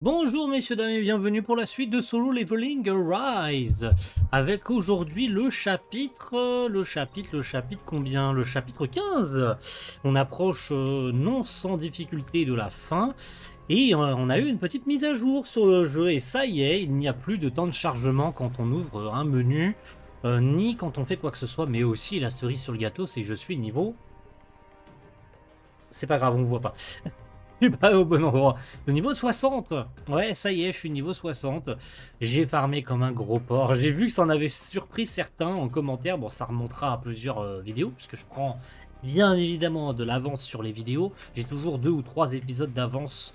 Bonjour messieurs dames et bienvenue pour la suite de Solo Leveling Rise avec aujourd'hui le chapitre combien? Le chapitre 15. On approche non sans difficulté de la fin et on a eu une petite mise à jour sur le jeu et ça y est, il n'y a plus de temps de chargement quand on ouvre un menu ni quand on fait quoi que ce soit, mais aussi la cerise sur le gâteau c'est que je suis niveau... C'est pas grave, on ne voit pas. Je suis pas au bon endroit. Le niveau 60. Ouais, ça y est, je suis niveau 60. J'ai farmé comme un gros porc. J'ai vu que ça en avait surpris certains en commentaire. Bon, ça remontera à plusieurs vidéos, puisque je prends bien évidemment de l'avance sur les vidéos. J'ai toujours 2 ou 3 épisodes d'avance.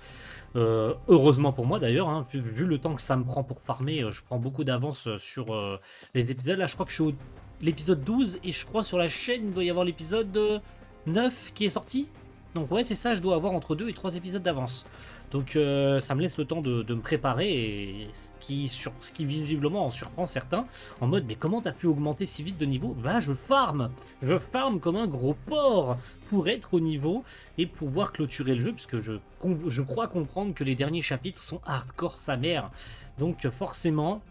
Heureusement pour moi d'ailleurs, hein, vu le temps que ça me prend pour farmer, je prends beaucoup d'avance sur les épisodes. Là, je crois que je suis au l'épisode 12 et je crois sur la chaîne, il doit y avoir l'épisode 9 qui est sorti. Donc ouais, c'est ça, je dois avoir entre 2 et 3 épisodes d'avance. Donc ça me laisse le temps de me préparer, et ce qui visiblement en surprend certains, en mode mais comment t'as pu augmenter si vite de niveau? Bah je farm comme un gros porc pour être au niveau et pouvoir clôturer le jeu, puisque je crois comprendre que les derniers chapitres sont hardcore sa mère. Donc forcément,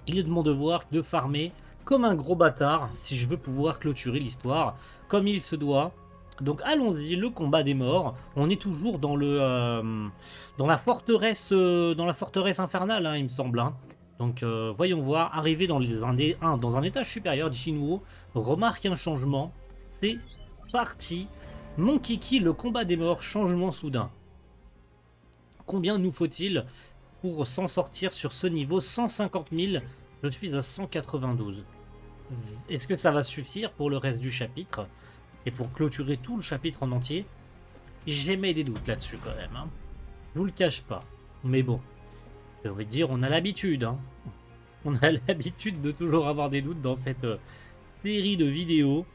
il est de mon devoir de farmer comme un gros bâtard si je veux pouvoir clôturer l'histoire comme il se doit. Donc allons-y, le combat des morts. On est toujours dans dans la forteresse infernale, hein, il me semble. Hein. Donc voyons voir. Arrivé dans dans un étage supérieur, Jinwoo remarque un changement. C'est parti. Mon kiki, le combat des morts, changement soudain. Combien nous faut-il pour s'en sortir sur ce niveau? 150 000. Je suis à 192. Est-ce que ça va suffire pour le reste du chapitre? Et pour clôturer tout le chapitre en entier, j'émets des doutes là-dessus quand même. Hein. Je vous le cache pas. Mais bon, j'ai envie de dire, on a l'habitude. Hein. On a l'habitude de toujours avoir des doutes dans cette série de vidéos.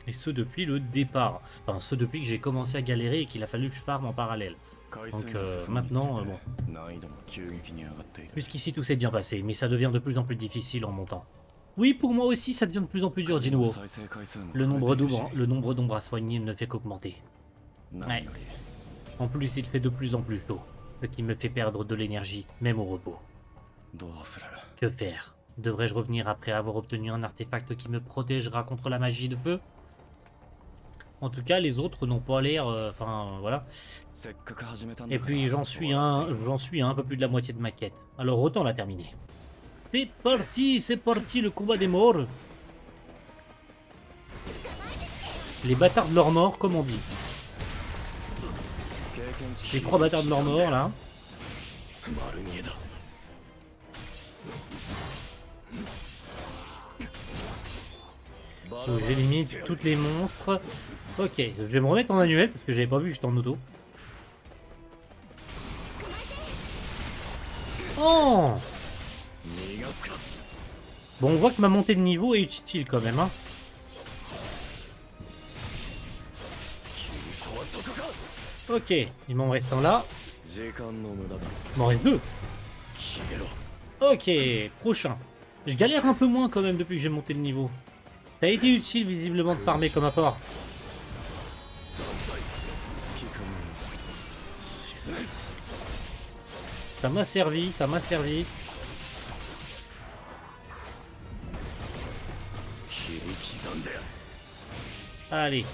Et ce depuis le départ. Enfin, ce depuis que j'ai commencé à galérer et qu'il a fallu que je farme en parallèle. Donc maintenant, bon. Jusqu'ici tout s'est bien passé, mais ça devient de plus en plus difficile en montant. Oui, pour moi aussi, ça devient de plus en plus dur, Jinwoo. Le nombre d'ombres à soigner ne fait qu'augmenter. Ouais. En plus, il fait de plus en plus chaud, ce qui me fait perdre de l'énergie, même au repos. Que faire? Devrais-je revenir après avoir obtenu un artefact qui me protégera contre la magie de feu? En tout cas, les autres n'ont pas l'air... Enfin, voilà. Et puis, j'en suis à un peu plus de la moitié de ma quête. Alors, autant la terminer. C'est parti, le combat des morts. Les bâtards de leur mort, comme on dit. Les 3 bâtards de leur mort, là. Donc j'élimine toutes les monstres. Ok, je vais me remettre en manuel, parce que j'avais pas vu que j'étais en auto. Oh! Bon, on voit que ma montée de niveau est utile quand même. Hein. Ok, il m'en reste un là. Il m'en reste 2. Ok, prochain. Je galère un peu moins quand même depuis que j'ai monté de niveau. Ça a été utile visiblement de farmer comme apport. Ça m'a servi, ça m'a servi. Allez,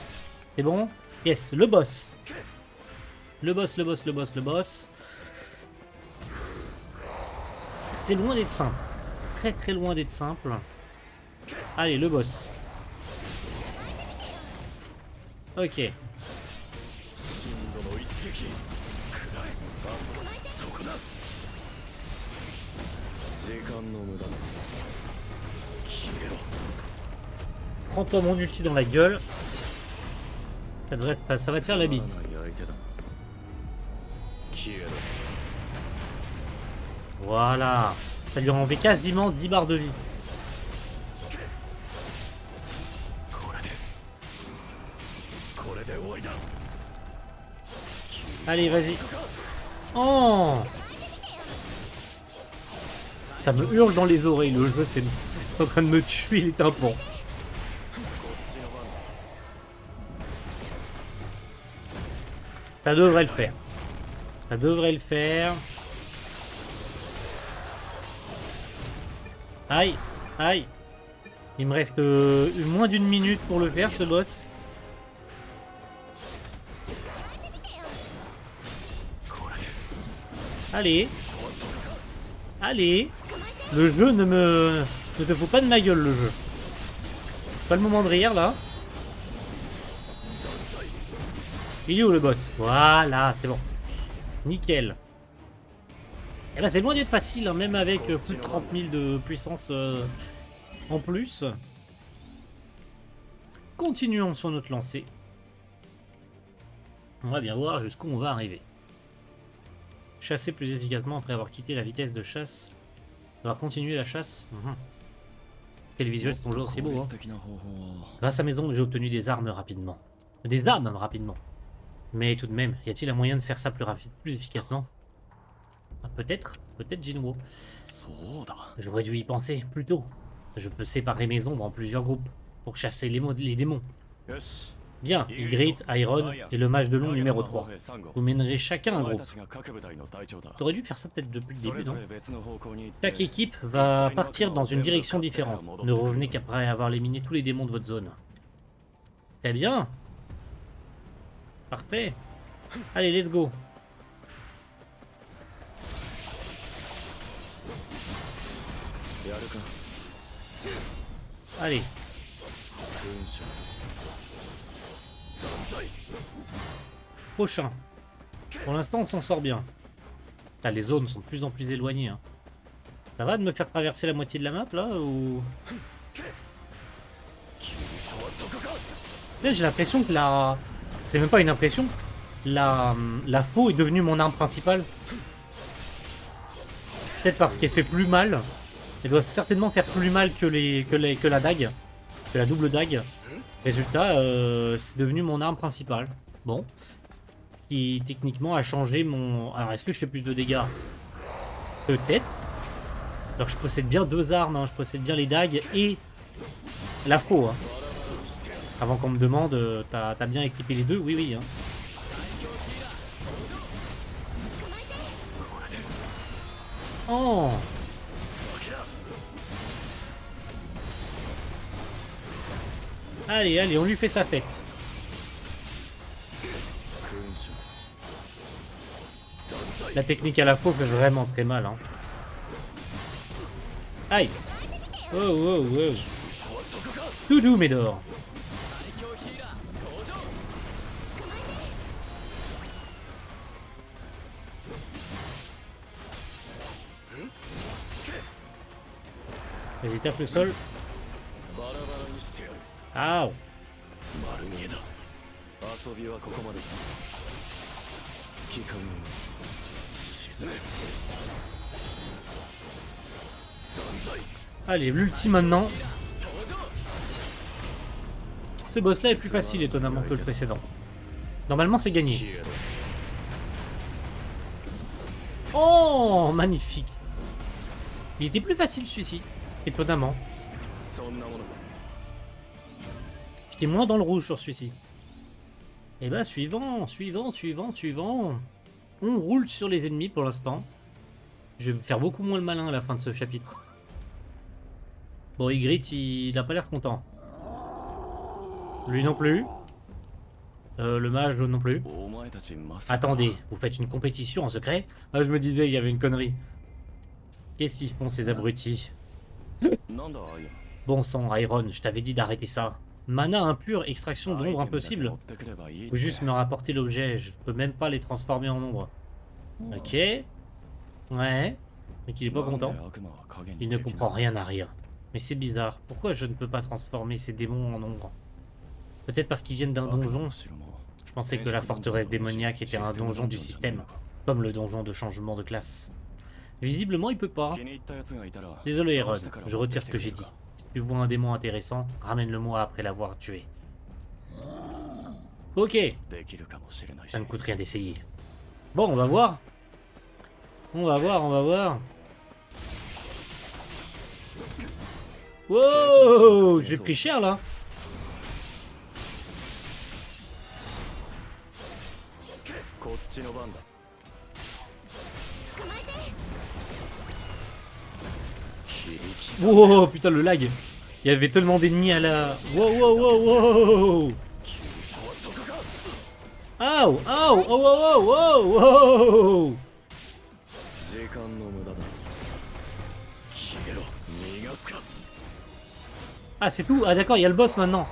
c'est bon? Yes, le boss. Le boss. C'est loin d'être simple. Très très loin d'être simple. Allez, le boss. Ok. Prends-toi mon ulti dans la gueule. Ça va te faire la bite. Voilà. Ça lui a enlevé quasiment 10 barres de vie. Allez, vas-y. Oh! Ça me hurle dans les oreilles, le jeu, c'est en train de me tuer les tympans. Ça devrait le faire. Ça devrait le faire. Aïe, aïe. Il me reste moins d'une minute pour le faire, ce boss. Allez. Allez. Le jeu ne te fout pas de ma gueule, le jeu. Pas le moment de rire, là. Il est où, le boss? Voilà, c'est bon. Nickel. Et là, c'est loin d'être facile, hein, même avec plus de 30 000 de puissance en plus. Continuons sur notre lancée. On va bien voir jusqu'où on va arriver. Chasser plus efficacement après avoir quitté la vitesse de chasse. On va continuer la chasse. Quel visuel c'est ton jeu aussi beau, hein. Grâce à mes ongles, j'ai obtenu des armes rapidement. Des armes rapidement. Mais tout de même, y a-t-il un moyen de faire ça plus rapide, plus efficacement? Peut-être Jinwo. J'aurais dû y penser plus tôt. Je peux séparer mes ombres en plusieurs groupes pour chasser les démons. Bien, Ygritte, Iron et le mage de l'ombre numéro 3. Vous mènerez chacun un groupe. T'aurais dû faire ça peut-être depuis le début, non? Chaque équipe va partir dans une direction différente. Ne revenez qu'après avoir éliminé tous les démons de votre zone. Très bien. Parfait. Allez, let's go. Allez. Prochain. Pour l'instant, on s'en sort bien. Là, les zones sont de plus en plus éloignées. Hein. Ça va de me faire traverser la moitié de la map, là, ou... Là, j'ai l'impression que la... C'est même pas une impression. La faux est devenue mon arme principale. Peut-être parce qu'elle fait plus mal. Elle doit certainement faire plus mal que la dague. Que la double dague. Résultat, c'est devenu mon arme principale. Bon. Ce qui techniquement a changé mon... Alors est-ce que je fais plus de dégâts? Peut-être. Alors je possède bien deux armes. Hein. Je possède bien les dagues et la faux. Hein. Avant qu'on me demande, t'as bien équipé les deux? Oui, oui. Hein. Oh! Allez, allez, on lui fait sa fête. La technique à la faux fait vraiment très mal. Hein. Aïe! Oh, oh, oh! Tout doux, Médor! Vas-y, tape le sol. Ah! Allez, l'ultime maintenant. Ce boss là est plus facile étonnamment que le précédent. Normalement c'est gagné. Oh, magnifique. Il était plus facile celui-ci, étonnamment. J'étais moins dans le rouge sur celui-ci. Et bah suivant. On roule sur les ennemis pour l'instant. Je vais me faire beaucoup moins le malin à la fin de ce chapitre. Bon, Ygritte, il a pas l'air content. Lui non plus. Le mage non plus. Attendez, vous faites une compétition en secret? Ah, je me disais, il y avait une connerie. Qu'est-ce qu'ils font ces abrutis? Bon sang, Iron, je t'avais dit d'arrêter ça. Mana impur, extraction d'ombre impossible. Faut juste me rapporter l'objet, je peux même pas les transformer en ombre. Ok. Ouais. Donc il est pas content. Il ne comprend rien à rire. Mais c'est bizarre, pourquoi je ne peux pas transformer ces démons en ombre? Peut-être parce qu'ils viennent d'un donjon. Je pensais que la forteresse démoniaque était un donjon du système, comme le donjon de changement de classe. Visiblement il peut pas. Désolé Iron, je retire ce que j'ai dit. Si tu vois un démon intéressant, ramène-le-moi après l'avoir tué. Ok. Ça ne coûte rien d'essayer. Bon, on va voir. On va voir. Wow, j'ai pris cher là. Wow, putain, le lag. Il y avait tellement d'ennemis à la... Wow, wow, wow, wow. Aouh, aouh, oh, wow, wow, wow. Ah, c'est tout? Ah, d'accord, il y a le boss maintenant.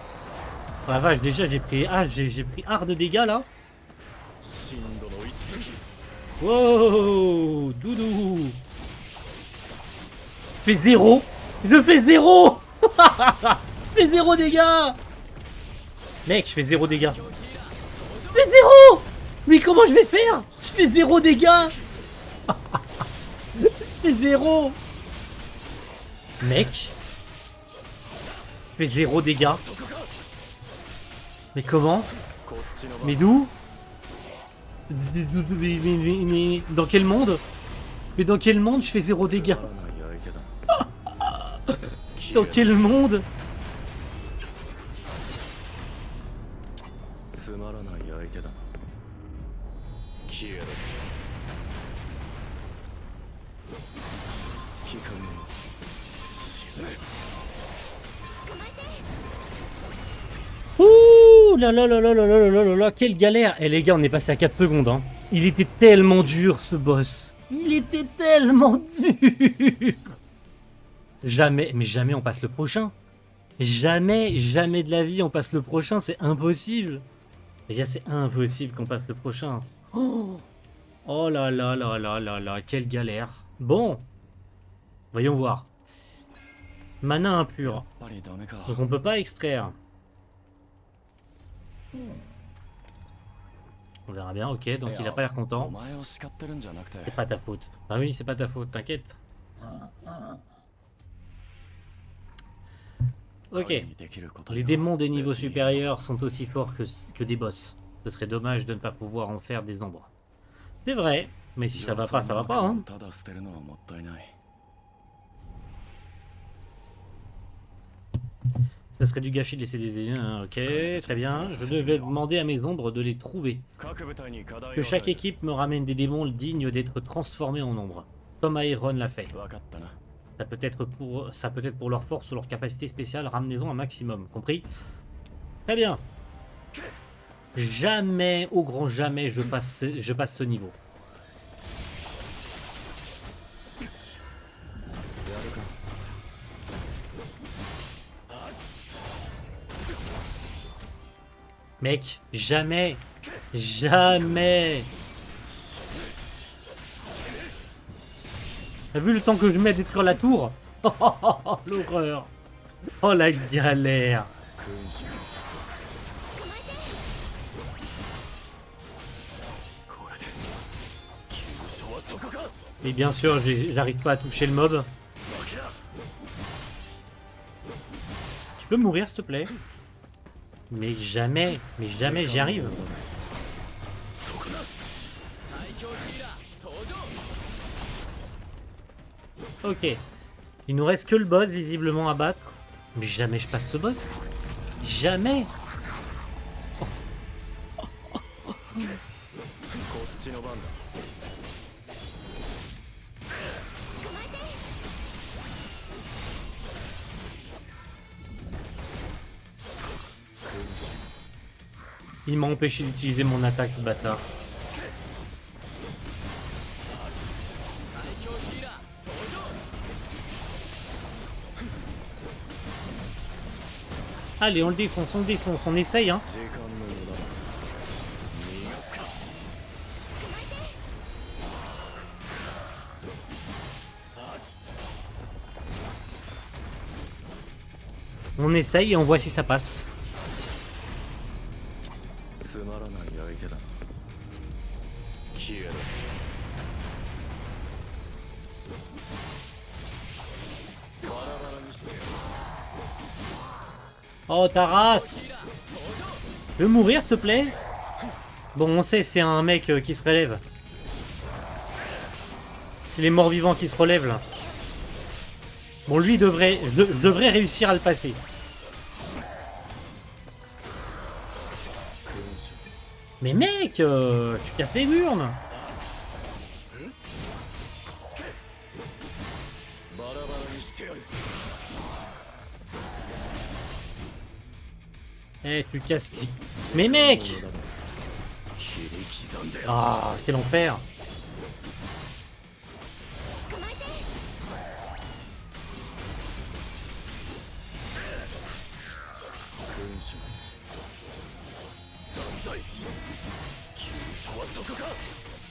Oh la vache, déjà, j'ai pris... Ah, j'ai pris art de dégâts, là. Wow, doudou. Je fais 0. Je fais 0. Je fais 0 dégâts. Mec, je fais 0 dégâts. Je fais 0. Mais comment je vais faire? Je fais 0 dégâts. Je fais 0. Mec. Je fais 0 dégâts. Mais comment? Mais d'où? Dans quel monde? Mais dans quel monde je fais 0 dégâts? Dans quel monde? Ouh là là là là là là là là là, quelle galère! Eh les gars, on est passé à 4 secondes, hein. Il était tellement dur ce boss. Il était tellement dur. Jamais, mais jamais on passe le prochain. Jamais, jamais de la vie on passe le prochain, c'est impossible. Les gars, c'est impossible qu'on passe le prochain. Oh, oh là là là là là là, quelle galère. Bon, voyons voir. Mana impur. Donc on peut pas extraire. On verra bien, ok, donc il a pas l'air content. C'est pas ta faute. Ah oui, c'est pas ta faute, t'inquiète. Ok. Les démons des niveaux supérieurs sont aussi forts que des boss. Ce serait dommage de ne pas pouvoir en faire des ombres. C'est vrai, mais si ça va pas, hein. Ce serait du gâchis de laisser des... Ok, très bien. Je devais demander à mes ombres de les trouver. Que chaque équipe me ramène des démons dignes d'être transformés en ombres. Comme Iron l'a fait. Ça peut être pour leur force ou leur capacité spéciale, ramenez-en un maximum. Compris? Très bien. Jamais, au grand jamais, je passe ce niveau. Mec, jamais. Jamais. T'as vu le temps que je mets à détruire la tour? Oh, oh, oh, oh, l'horreur. Oh la galère. Et bien sûr, j'arrive pas à toucher le mob. Tu peux mourir s'il te plaît? Mais jamais j'y arrive. Ok. Il nous reste que le boss visiblement à battre. Mais jamais je passe ce boss. Jamais. Il m'a empêché d'utiliser mon attaque, ce bâtard. Allez, on le défonce, on essaye, hein. On essaye et on voit si ça passe. Oh, ta race! Tu veux mourir, s'il te plaît? Bon, on sait, c'est un mec qui se relève. C'est les morts vivants qui se relèvent, là. Bon, lui, devrait réussir à le passer. Mais mec, tu casses les burnes. Eh, tu casses. Mais mec! Ah, quel enfer!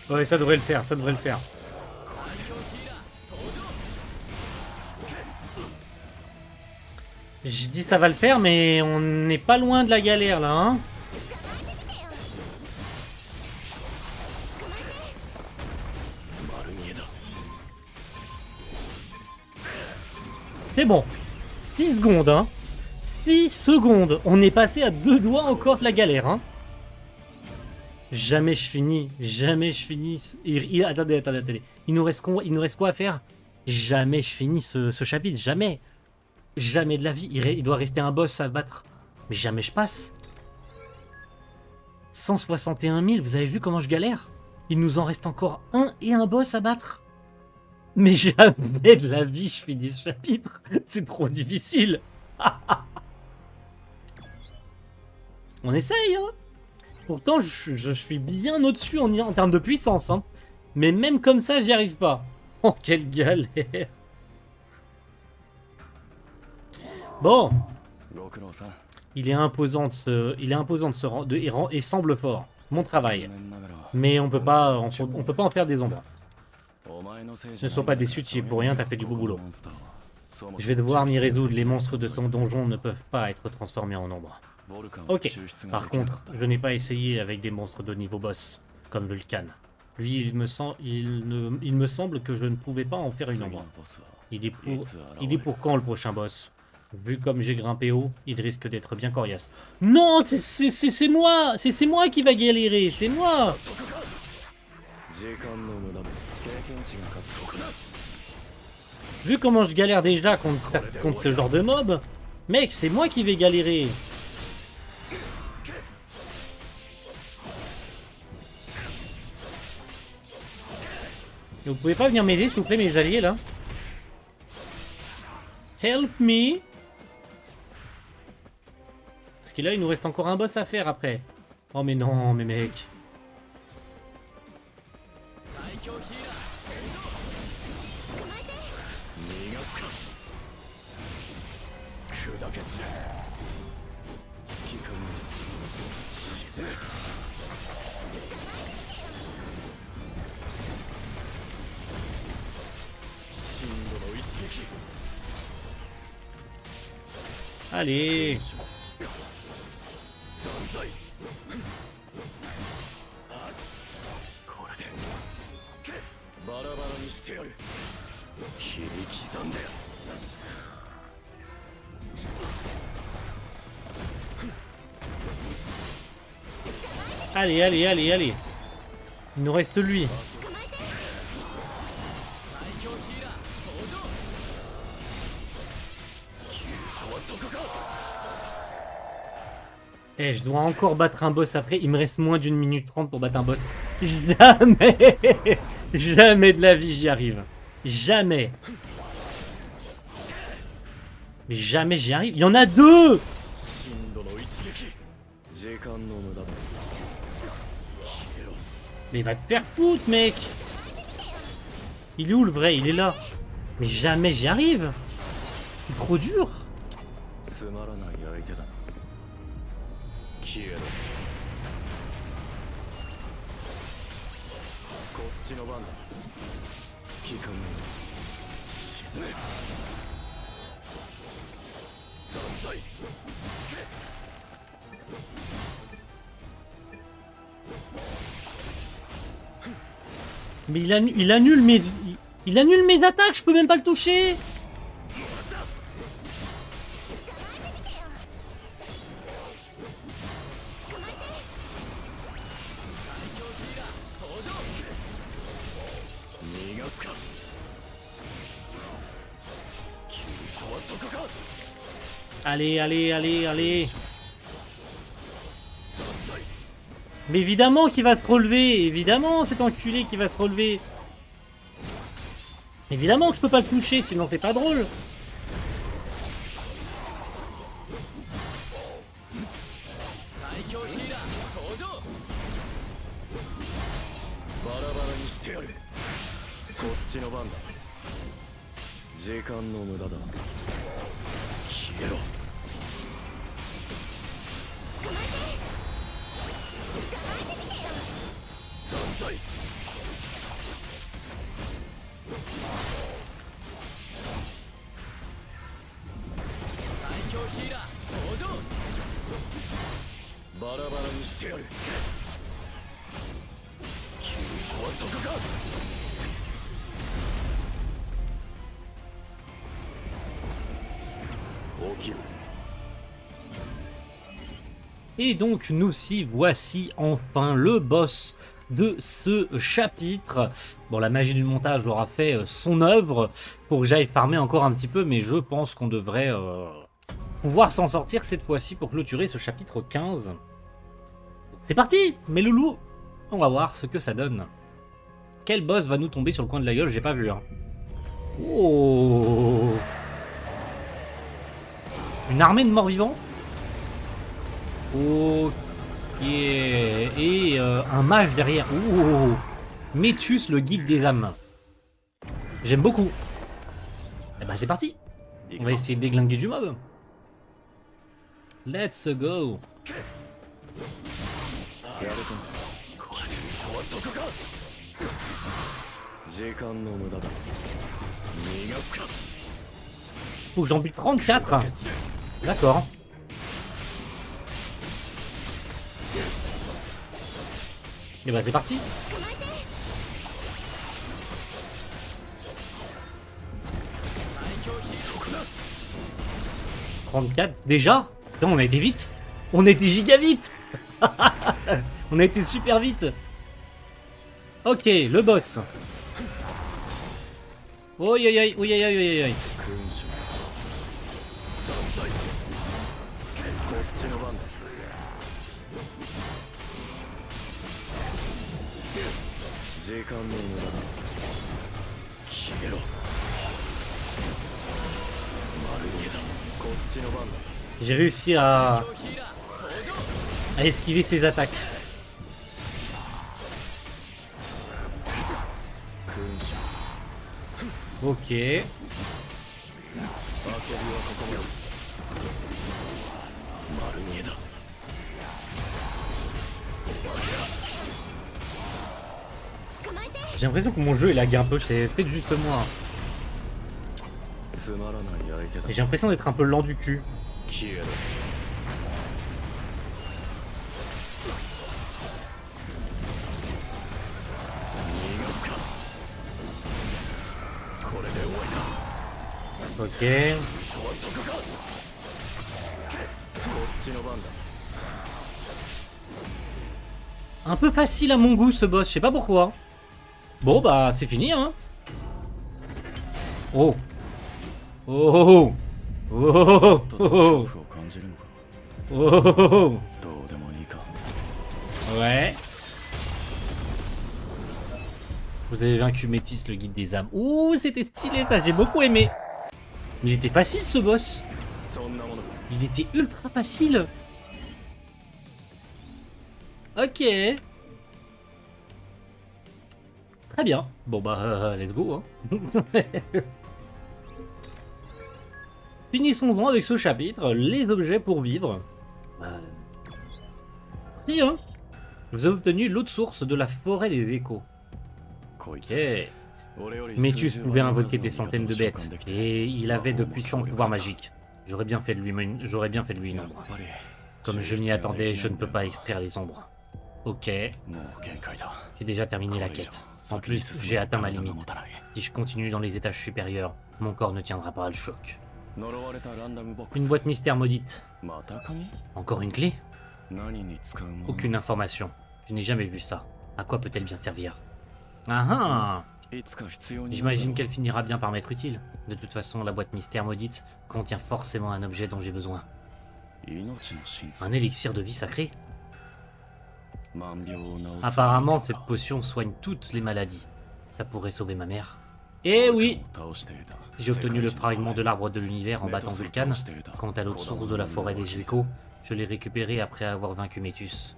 Ouais, ça devrait le faire, ça devrait le faire. Je dis ça va le faire, mais on n'est pas loin de la galère là, hein. C'est bon. 6 secondes, hein. 6 secondes. On est passé à 2 doigts encore de la galère, hein. Jamais je finis. Jamais je finis. Attendez. Il nous reste quoi à faire? Jamais je finis ce chapitre. Jamais. Jamais de la vie. Il doit rester un boss à battre. Mais jamais je passe. 161 000. Vous avez vu comment je galère? Il nous en reste encore un et un boss à battre. Mais jamais de la vie je finis ce chapitre. C'est trop difficile. On essaye, hein. Pourtant, je suis bien au-dessus en termes de puissance, hein. Mais même comme ça, j'y arrive pas. Oh, quelle galère. Bon. Il est imposant de se rendre et semble fort. Mon travail. Mais on peut pas en faire des ombres. Ne sois pas déçu, tu es pour rien, t'as fait du beau boulot. Je vais devoir m'y résoudre. Les monstres de ton donjon ne peuvent pas être transformés en ombre. Ok. Par contre, je n'ai pas essayé avec des monstres de niveau boss, comme Vulcan. Lui, il me semble que je ne pouvais pas en faire une ombre. Il est pour quand le prochain boss? Vu comme j'ai grimpé haut, il risque d'être bien coriace. Non, c'est moi! C'est moi qui va galérer, c'est moi! Vu comment je galère déjà contre ce genre de mob, mec, c'est moi qui vais galérer. Et vous pouvez pas venir m'aider, s'il vous plaît, mes alliés, là? Help me! Parce que là, il nous reste encore un boss à faire après. Oh, mais non, mais mec. Allez. Allez. Il nous reste lui. Eh, je dois encore battre un boss après. Il me reste moins d'1 minute 30 pour battre un boss. Jamais. Jamais de la vie j'y arrive. Jamais. Mais jamais j'y arrive. Il y en a 2. Mais va te faire foutre, mec. Il est où le vrai? Il est là. Mais jamais j'y arrive. C'est trop dur. Mais il annule mes attaques, je peux même pas le toucher. Allez. Mais évidemment qu'il va se relever. Évidemment, cet enculé qui va se relever. Évidemment que je peux pas le toucher, sinon c'est pas drôle. ちの番だ。時間の無駄だ。消えろ。断罪。最強ヒーラー登場。バラバラにしてやる。急所はそこか。起きる。 Et donc nous voici enfin le boss de ce chapitre. Bon, la magie du montage aura fait son œuvre pour que j'aille farmer encore un petit peu, mais je pense qu'on devrait pouvoir s'en sortir cette fois-ci pour clôturer ce chapitre 15. C'est parti, mes loulous. On va voir ce que ça donne. Quel boss va nous tomber sur le coin de la gueule? J'ai pas vu. Hein. Oh, une armée de morts-vivants. Ok. Et un mage derrière. Ouh. Métus, le guide des âmes. J'aime beaucoup. Et bah c'est parti. On va essayer de déglinguer du mob. Let's go. Faut que j'en bute 34. D'accord. Et bah c'est parti. « 34 déjà. Putain, on a été vite. On a été giga vite. On a été super vite. Ok, le boss. Oi oi oi oi oi oi oi. J'ai réussi à esquiver ses attaques. Ok. J'ai l'impression que mon jeu il lag un peu, c'est peut-être juste moi. J'ai l'impression d'être un peu lent du cul. Ok. Un peu facile à mon goût ce boss, je sais pas pourquoi. Bon bah c'est fini hein. Oh. Oh. Oh. Oh. Oh. Oh. Ouais. Vous avez vaincu Métis, le guide des âmes. Ouh, c'était stylé ça, j'ai beaucoup aimé. Mais il était facile ce boss. Il était ultra facile. Ok. Très bien. Bon bah, let's go. Hein. Finissons-en avec ce chapitre. Les objets pour vivre. Si, hein. Vous avez obtenu l'eau de source de la forêt des échos. Ok. Métus pouvait invoquer des centaines de bêtes, et il avait de puissants pouvoirs magiques. J'aurais bien fait de lui une ombre. Comme je m'y attendais, je ne peux pas extraire les ombres. Ok. J'ai déjà terminé la quête. En plus, j'ai atteint ma limite. Si je continue dans les étages supérieurs, mon corps ne tiendra pas le choc. Une boîte mystère maudite. Encore une clé? Aucune information. Je n'ai jamais vu ça. À quoi peut-elle bien servir? Ah ah! J'imagine qu'elle finira bien par m'être utile. De toute façon, la boîte mystère maudite contient forcément un objet dont j'ai besoin. Un élixir de vie sacré? Apparemment, cette potion soigne toutes les maladies. Ça pourrait sauver ma mère. Eh oui! J'ai obtenu le fragment de l'arbre de l'univers en battant Vulcan. Quant à l'autre source de la forêt des échos, je l'ai récupéré après avoir vaincu Métus.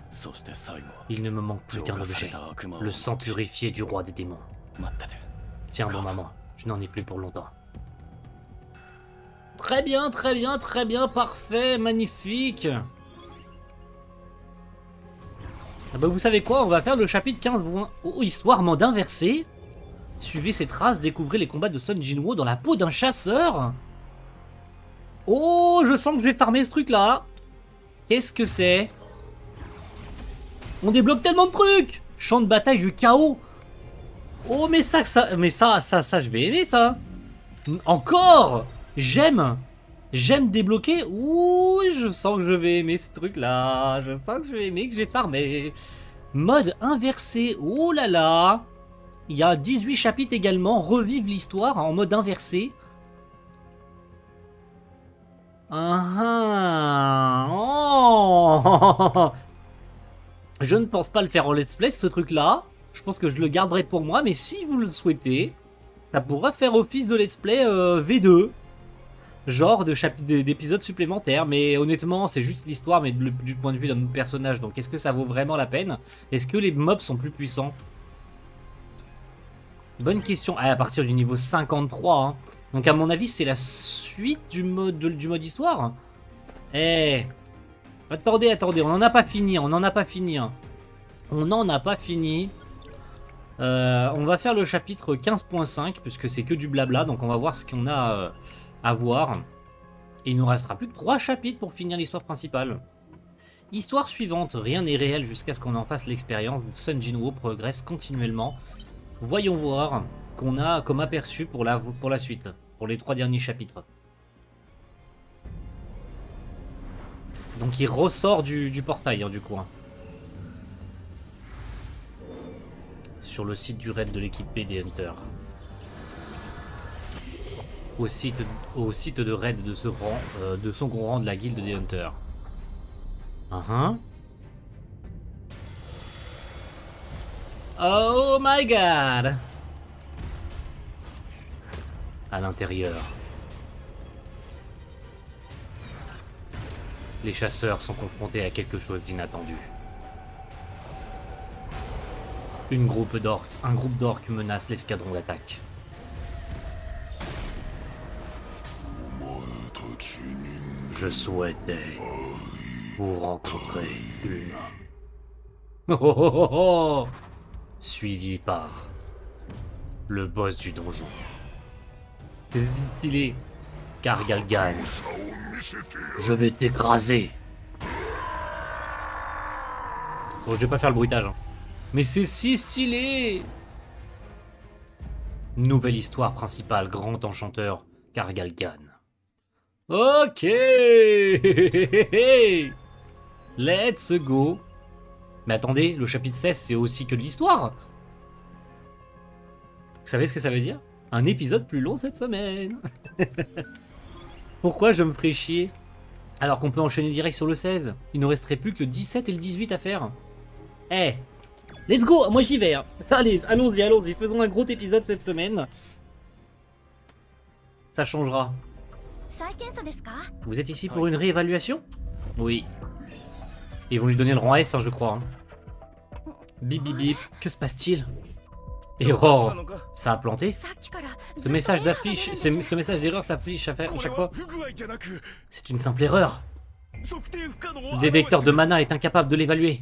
Il ne me manque plus qu'un objet, le sang purifié du roi des démons. Tiens, bon maman, je n'en ai plus pour longtemps. Très bien, très bien, très bien, parfait, magnifique. Ah bah vous savez quoi, on va faire le chapitre 15, oh, histoire mode inversé. Suivez ces traces, découvrez les combats de Sun Jinwoo dans la peau d'un chasseur. Oh, je sens que je vais farmer ce truc là. Qu'est-ce que c'est? On débloque tellement de trucs. Champ de bataille du chaos. Oh mais ça, je vais aimer ça. Encore. J'aime débloquer. Ouh, je sens que je vais aimer ce truc là. Je sens que je vais aimer, que j'ai farmé. Mode inversé. Oh là là. Il y a 18 chapitres également. Revive l'histoire en mode inversé. Oh. Je ne pense pas le faire en let's play ce truc là. Je pense que je le garderai pour moi. Mais si vous le souhaitez, ça pourra faire office de let's play V2. Genre d'épisodes supplémentaires. Mais honnêtement c'est juste l'histoire, mais du point de vue d'un autre personnage. Donc est-ce que ça vaut vraiment la peine? Est-ce que les mobs sont plus puissants? Bonne question. Ah, à partir du niveau 53 hein. Donc à mon avis c'est la suite du mode histoire. Eh, attendez, on n'en a pas fini, on n'en a pas fini. On va faire le chapitre 15.5 puisque c'est que du blabla, donc on va voir ce qu'on a à voir. Et il nous restera plus que 3 chapitres pour finir l'histoire principale. Histoire suivante, rien n'est réel jusqu'à ce qu'on en fasse l'expérience. Sun Jinwoo progresse continuellement. Voyons voir qu'on a comme aperçu pour la suite, pour les 3 derniers chapitres. Donc il ressort du portail hein, du coup. Hein. Sur le site du raid de l'équipe B des Hunters. Au site de raid de son rang de la guilde des Hunters. Oh my god! À l'intérieur. Les chasseurs sont confrontés à quelque chose d'inattendu. Un groupe d'orques menace l'escadron d'attaque. Je souhaitais vous rencontrer une. Suivi par le boss du donjon. C'est stylé. Kargalgan. Je vais t'écraser. Bon, je vais pas faire le bruitage. Hein. Mais c'est si stylé. Nouvelle histoire principale, grand enchanteur, Kargalgan. Ok. Let's go. Mais attendez, le chapitre 16, c'est aussi que de l'histoire. Vous savez ce que ça veut dire? Un épisode plus long cette semaine. Pourquoi je me ferais chier? Alors qu'on peut enchaîner direct sur le 16. Il ne resterait plus que le 17 et le 18 à faire. Eh, let's go. Moi j'y vais. Hein. Allez, allons-y. Faisons un gros épisode cette semaine. Ça changera. Vous êtes ici pour une réévaluation? Oui. Ils vont lui donner le rang S, hein, je crois. Hein. Bip bip bip. Que se passe-t-il? Erreur. Ça a planté? Ce message d'erreur s'affiche à chaque fois. C'est une simple erreur. Le détecteur de mana est incapable de l'évaluer.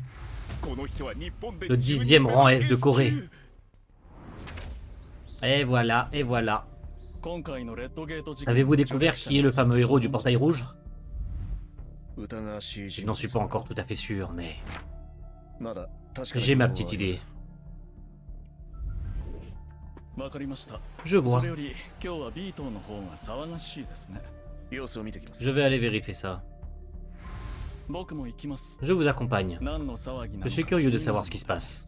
Le 10e rang S de Corée. Et voilà, et voilà. Avez-vous découvert qui est le fameux héros du portail rouge? Je n'en suis pas encore tout à fait sûr, mais... j'ai ma petite idée. Je vois. Je vais aller vérifier ça. Je vous accompagne. Je suis curieux de savoir ce qui se passe.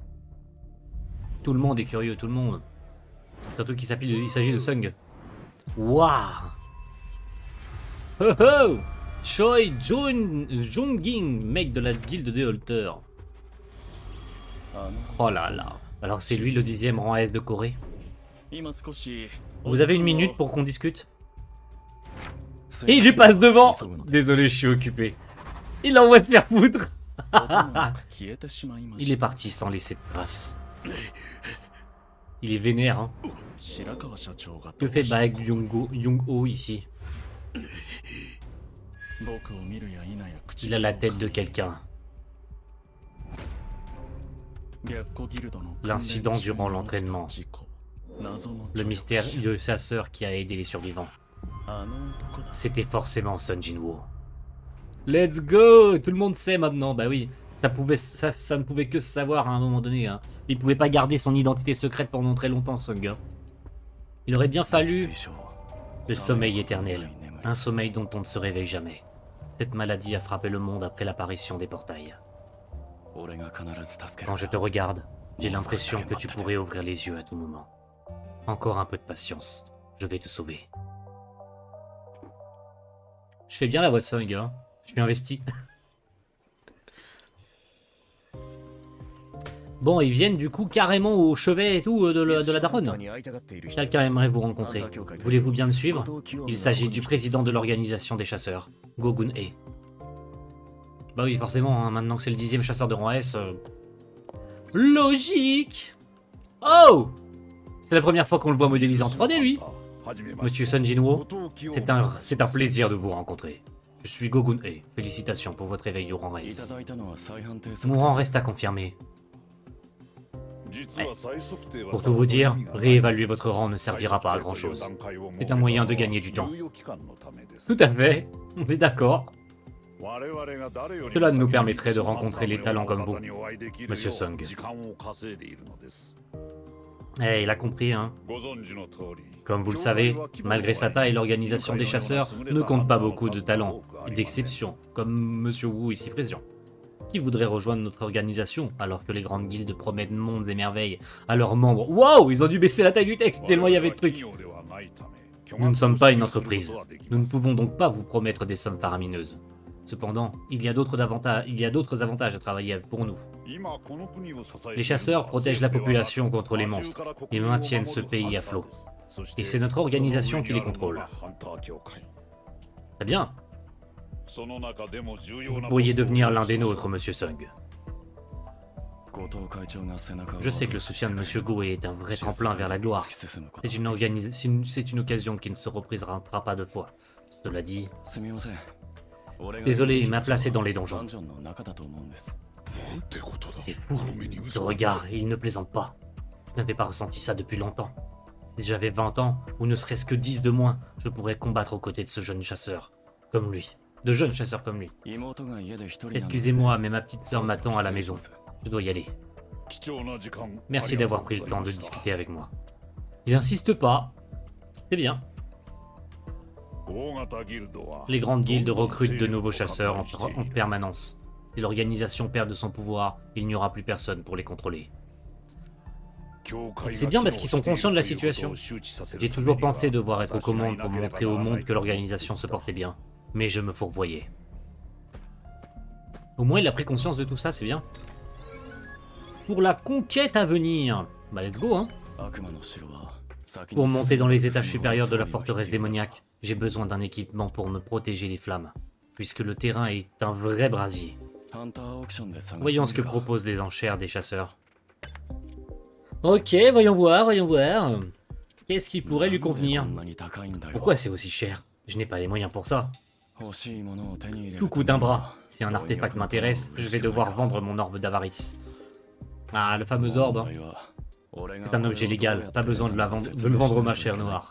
Tout le monde est curieux, tout le monde. Surtout qu'il s'agit de Sung. Waouh! Ho ho! Choi Jung-ging, mec de la guilde des Hunters. Oh là là. Alors c'est lui le 10e rang S de Corée. Vous avez une minute pour qu'on discute? Et il lui passe devant. Désolé, je suis occupé. Il l'envoie se faire foutre. Il est parti sans laisser de trace. Il est vénère, hein. 白川社長が Que どう fait して Baek Jung-ho ici? 僕を見るや否や口 Il a la tête de quelqu'un. 逆光ギルドの L'incident durant l'entraînement. 事故謎の Le mystérieux chasseur qui a aidé les survivants. あの男だ C'était forcément Sun Jinwoo. Let's go! Tout le monde sait maintenant. Bah oui, ça ne pouvait que se savoir à un moment donné. Hein. Il pouvait pas garder son identité secrète pendant très longtemps, ce gars. Il aurait bien fallu 水晶 le sommeil éternel. Un sommeil dont on ne se réveille jamais. Cette maladie a frappé le monde après l'apparition des portails. 俺が必ず助ける Quand je te regarde, j'ai l'impression que tu pourrais ouvrir les yeux à tout moment. Encore un peu de patience. Je vais te sauver. Je fais bien la voix de Sung, hein. Je suis investi. Bon, ils viennent du coup carrément au chevet et tout de la daronne. Quelqu'un aimerait vous rencontrer. Voulez-vous bien me suivre? Il s'agit du président de l'organisation des chasseurs, Gogun-e. Bah oui, forcément, hein, maintenant que c'est le 10e chasseur de rang S... Logique! Oh! C'est la première fois qu'on le voit modélisé en 3D, lui. Monsieur Sun Jinwoo, c'est un plaisir de vous rencontrer. Je suis Gogun-e. Félicitations pour votre éveil au rang いた S. だいたのは再判定 Mon rang reste à confirmer. 実は再測定は Pour tout vous dire, réévaluer votre rang ne servira pas à grand chose. C'est un moyen de gagner du temps. Tout à fait, on est d'accord. Cela nous permettrait de rencontrer les talents comme vous, Monsieur Sung. Eh, Eh, il a compris, hein. Comme vous le savez, malgré sa taille, l'organisation des chasseurs ne compte pas beaucoup de talents et d'exceptions, comme Monsieur Wu ici présent. Qui voudrait rejoindre notre organisation alors que les grandes guildes promettent mondes et merveilles à leurs membres? Waouh, ils ont dû baisser la taille du texte tellement il y avait de trucs. Nous ne sommes pas une entreprise. Nous ne pouvons donc pas vous promettre des sommes faramineuses. Cependant, il y a d'autres avantages à travailler pour nous. Les chasseurs protègent la population contre les monstres et maintiennent ce pays à flot. Et c'est notre organisation qui les contrôle. Très bien. Vous pourriez devenir l'un des nôtres, Monsieur Sung. Je sais que le soutien de Monsieur Goe est un vrai tremplin vers la gloire. C'est une occasion qui ne se représentera pas deux fois. Cela dit... Désolé, ma place est dans les donjons. C'est fou, ce regard, il ne plaisante pas. Je n'avais pas ressenti ça depuis longtemps. Si j'avais 20 ans, ou ne serait-ce que 10 de moins, je pourrais combattre aux côtés de ce jeune chasseur. Comme lui. De jeunes chasseurs comme lui. Excusez-moi, mais ma petite sœur m'attend à la maison. Je dois y aller. Merci d'avoir pris le temps de discuter avec moi. Il insiste pas. C'est bien. Les grandes guildes recrutent de nouveaux chasseurs en permanence. Si l'organisation perd de son pouvoir, il n'y aura plus personne pour les contrôler. C'est bien parce qu'ils sont conscients de la situation. J'ai toujours pensé devoir être aux commandes pour montrer au monde que l'organisation se portait bien. Mais je me fourvoyais. Au moins il a pris conscience de tout ça, c'est bien. Pour la conquête à venir, bah let's go hein. Pour monter dans les étages supérieurs de la forteresse démoniaque, j'ai besoin d'un équipement pour me protéger des flammes, puisque le terrain est un vrai brasier. Voyons ce que proposent les enchères des chasseurs. Ok, voyons voir, voyons voir. Qu'est-ce qui pourrait lui convenir? Pourquoi c'est aussi cher? Je n'ai pas les moyens pour ça. Tout coûte un bras. Si un artefact m'intéresse, je vais devoir vendre mon orbe d'avarice. Ah, le fameux orbe. Hein. C'est un objet légal, pas besoin de le vendre ma chère noire.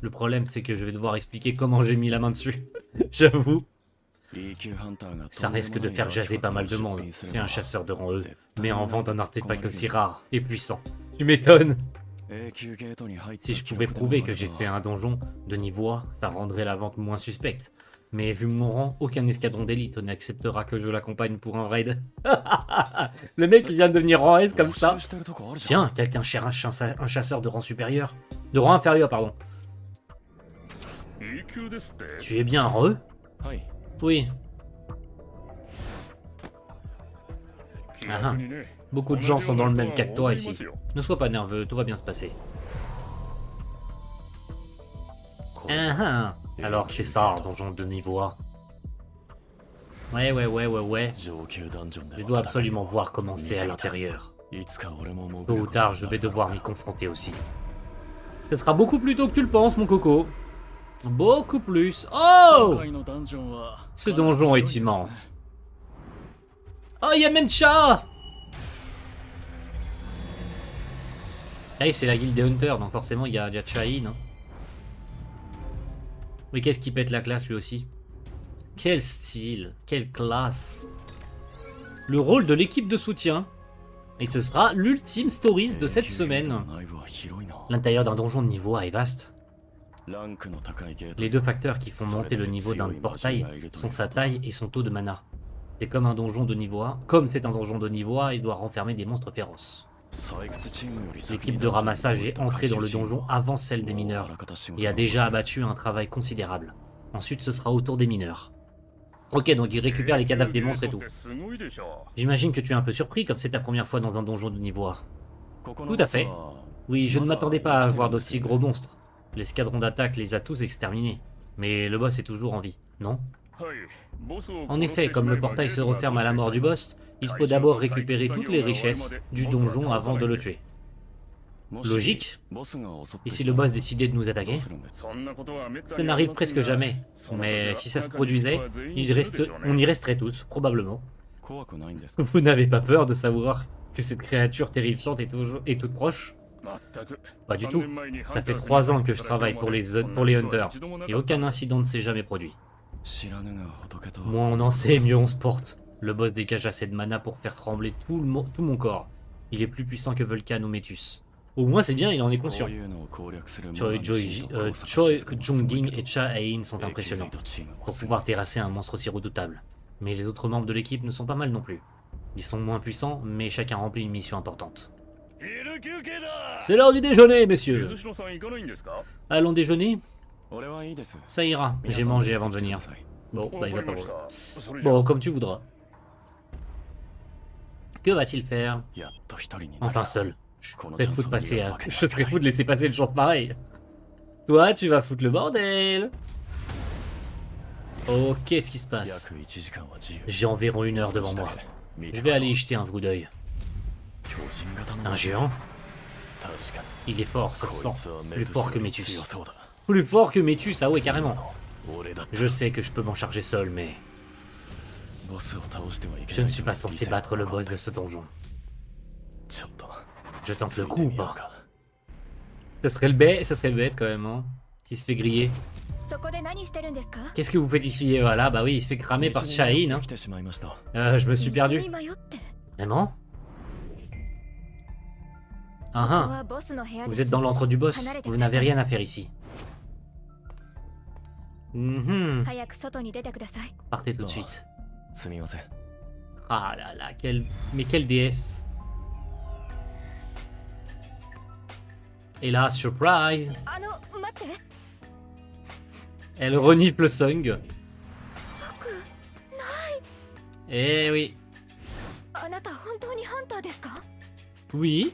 Le problème, c'est que je vais devoir expliquer comment j'ai mis la main dessus. J'avoue. Ça risque de faire jaser pas mal de monde. C'est un chasseur de rang E, mais en vente un artefact aussi rare et puissant. Tu m'étonnes. Si je pouvais prouver que j'ai fait un donjon de niveau A, ça rendrait la vente moins suspecte. Mais vu mon rang, aucun escadron d'élite n'acceptera que je l'accompagne pour un raid. Le mec il vient de devenir rang S comme ça. Tiens, quelqu'un cherche un chasseur de rang supérieur. De rang inférieur, pardon. Tu es bien un rang E? Oui. Ah, beaucoup de gens sont dans le même cas que toi ici. Ne sois pas nerveux, tout va bien se passer. Alors c'est ça, un donjon de niveau A. Ouais. Je dois absolument voir comment c'est à l'intérieur. Tôt ou tard, je vais devoir m'y confronter aussi. Ce sera beaucoup plus tôt que tu le penses, mon coco. Beaucoup plus. Oh! Ce donjon est immense. Oh, il y a même Cha! Ah, c'est la guilde des Hunters, donc forcément il y a Chai, non? Mais qu'est-ce qui pète la classe lui aussi? Quel style, quelle classe. Le rôle de l'équipe de soutien. Et ce sera l'ultime stories de cette semaine. L'intérieur d'un donjon de niveau A est vaste. Les deux facteurs qui font monter le niveau d'un portail sont sa taille et son taux de mana. C'est comme un donjon de niveau A. Comme c'est un donjon de niveau A, il doit renfermer des monstres féroces. L'équipe de ramassage est entrée dans le donjon avant celle des mineurs et a déjà abattu un travail considérable. Ensuite, ce sera au tour des mineurs. Ok, donc ils récupèrent les cadavres des monstres et tout. J'imagine que tu es un peu surpris comme c'est ta première fois dans un donjon de niveau A. Tout à fait. Oui, je ne m'attendais pas à voir d'aussi gros monstres. L'escadron d'attaque les a tous exterminés. Mais le boss est toujours en vie, non? En effet, comme le portail se referme à la mort du boss, il faut d'abord récupérer toutes les richesses du donjon avant de le tuer. Logique. Et si le boss décidait de nous attaquer? Ça n'arrive presque jamais. Mais si ça se produisait, on y resterait tous, probablement. Vous n'avez pas peur de savoir que cette créature terrifiante est toute proche? Pas du tout. Ça fait 3 ans que je travaille pour les Hunters, et aucun incident ne s'est jamais produit. Moins on en sait, mieux on se porte. Le boss dégage assez de mana pour faire trembler tout mon corps. Il est plus puissant que Vulcan ou Metus. Au moins c'est bien, il en est conscient. Choi Jung-ging et Cha Ain sont impressionnants pour pouvoir terrasser un monstre aussi redoutable. Mais les autres membres de l'équipe ne sont pas mal non plus. Ils sont moins puissants, mais chacun remplit une mission importante. C'est l'heure du déjeuner, messieurs. Allons déjeuner? Ça ira, j'ai mangé avant de venir. Bon, bah il va pas voir. Bon, comme tu voudras. Que va-t-il faire? Enfin seul. Je serais fou de laisser passer une chance pareille. Toi, tu vas foutre le bordel. Oh, qu'est-ce qui se passe? J'ai environ 1 heure devant moi. Je vais aller y jeter un coup d'œil. Un géant? Il est fort, ça se sent. Plus fort que Metus. Plus fort que Metus, ah ouais, carrément. Je sais que je peux m'en charger seul, mais... Je ne suis pas censé battre le boss de ce donjon. Je tente le coup ou pas? Ça serait bête quand même, hein, s'il se fait griller. Qu'est-ce que vous faites ici? Et voilà, bah oui, il se fait cramer par Chai, hein. Je me suis perdu. Vraiment? Ah ah. Vous êtes dans l'antre du boss, vous n'avez rien à faire ici. Partez tout de suite. Ah là là, mais quelle déesse. Et là, surprise. Elle renifle Sung. Eh oui. Oui.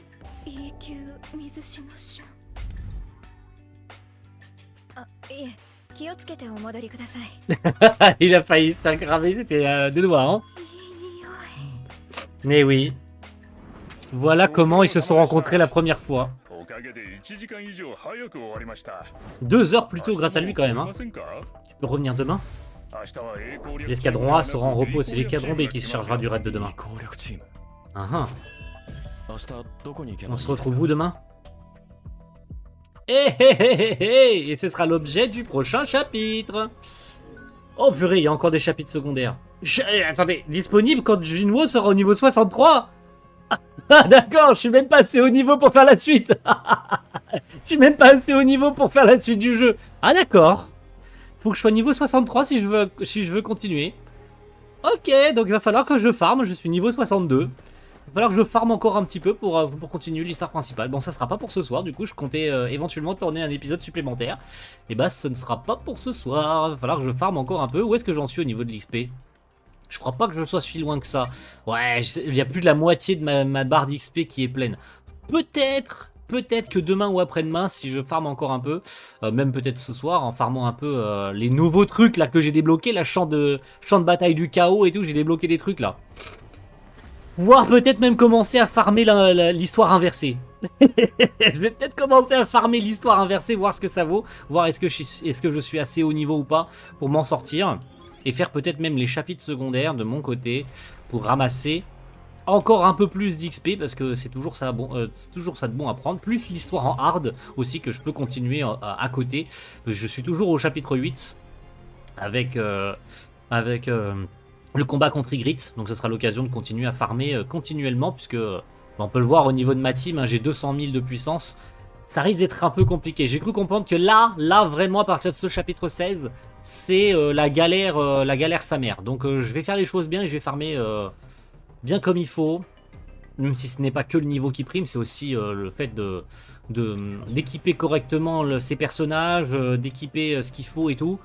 Il a failli se faire cramer, c'était deux doigts, hein. Mais oui. Voilà comment ils se sont rencontrés la première fois. 2 heures plus tôt grâce à lui quand même, hein. Tu peux revenir demain? L'escadron A sera en repos, c'est l'escadron B qui se chargera du raid de demain. Ah ah. On se retrouve où demain? Et ce sera l'objet du prochain chapitre. Oh purée, il y a encore des chapitres secondaires. Attendez, disponible quand Jinwo sera au niveau 63. Ah d'accord, je suis même pas assez haut niveau pour faire la suite. Je suis même pas assez haut niveau pour faire la suite du jeu. Ah d'accord. Faut que je sois niveau 63 si je veux continuer. Ok, donc il va falloir que je farm, je suis niveau 62. Il va falloir que je farm encore un petit peu pour continuer l'histoire principale. Bon, ça sera pas pour ce soir, du coup je comptais éventuellement tourner un épisode supplémentaire. Et bah ce ne sera pas pour ce soir, il va falloir que je farm encore un peu. Où est-ce que j'en suis au niveau de l'XP? Je crois pas que je sois si loin que ça. Ouais, il y a plus de la moitié de ma barre d'XP qui est pleine. Peut-être que demain ou après-demain, si je farme encore un peu, même peut-être ce soir, en farmant un peu les nouveaux trucs là que j'ai débloqués, la champ de bataille du chaos et tout, j'ai débloqué des trucs là. Voire peut-être même commencer à farmer l'histoire inversée. Je vais peut-être commencer à farmer l'histoire inversée, voir ce que ça vaut, voir est-ce que je suis assez haut niveau ou pas pour m'en sortir. Et faire peut-être même les chapitres secondaires de mon côté pour ramasser encore un peu plus d'XP parce que c'est toujours ça de bon à prendre. Plus l'histoire en hard aussi que je peux continuer à côté. Je suis toujours au chapitre 8 avec le combat contre Ygritte. Donc ce sera l'occasion de continuer à farmer continuellement puisque on peut le voir au niveau de ma team, hein, j'ai 200 000 de puissance. Ça risque d'être un peu compliqué. J'ai cru comprendre que là vraiment à partir de ce chapitre 16, c'est la galère sa mère. Donc je vais faire les choses bien et je vais farmer bien comme il faut. Même si ce n'est pas que le niveau qui prime, c'est aussi le fait d'équiper correctement ces personnages, d'équiper ce qu'il faut et tout.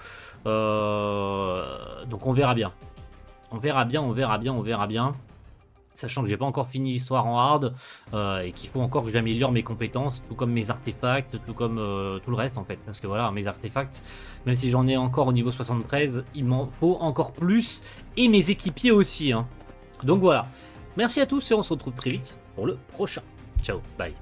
Donc on verra bien. On verra bien. Sachant que j'ai pas encore fini l'histoire en hard et qu'il faut encore que j'améliore mes compétences, tout comme mes artefacts, tout comme tout le reste en fait. Parce que voilà, mes artefacts, même si j'en ai encore au niveau 73, il m'en faut encore plus. Et mes équipiers aussi. Hein. Donc voilà. Merci à tous et on se retrouve très vite pour le prochain. Ciao, bye.